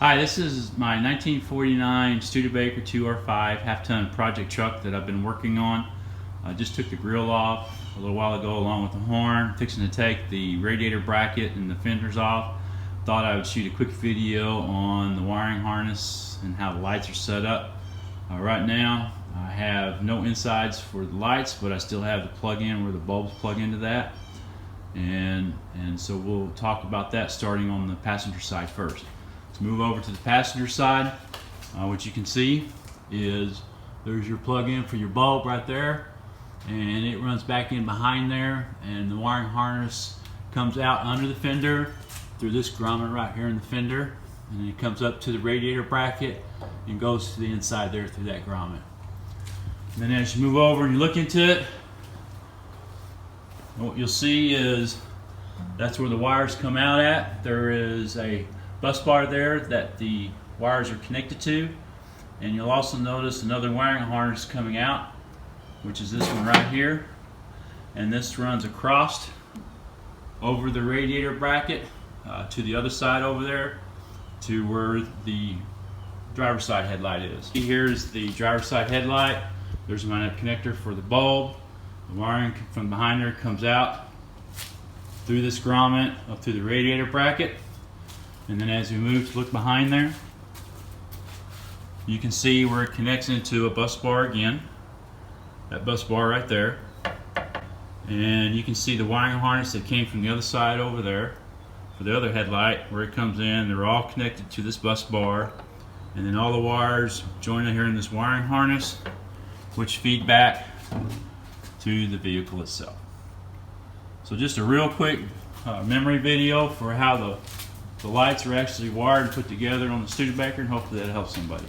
Hi, this is my 1949 Studebaker 2R5 half-ton project truck that I've been working on. I just took the grill off a little while ago along with the horn, fixing to take the radiator bracket and the fenders off. Thought I would shoot a quick video on the wiring harness and how the lights are set up. Right now I have no insides for the lights, but I still have the plug-in where the bulbs plug into that. And so we'll talk about that starting on the passenger side first. Let's move over to the passenger side. What you can see is there's your plug-in for your bulb right there, and it runs back in behind there, and the wiring harness comes out under the fender through this grommet right here in the fender, and then it comes up to the radiator bracket and goes to the inside there through that grommet. And then as you move over and you look into it, what you'll see is that's where the wires come out at. There is a bus bar there that the wires are connected to, and you'll also notice another wiring harness coming out, which is this one right here, and this runs across over the radiator bracket to the other side over there to where the driver's side headlight is. Here's the driver's side headlight. There's my connector for the bulb. The wiring from behind there comes out through this grommet up through the radiator bracket. And then as we move to look behind there, you can see where it connects into a bus bar again. That bus bar right there. And you can see the wiring harness that came from the other side over there for the other headlight, where it comes in. They're all connected to this bus bar. And then all the wires join in here in this wiring harness, which feed back to the vehicle itself. So just a real quick memory video for how the lights are actually wired and put together on the Studebaker, and hopefully that helps somebody.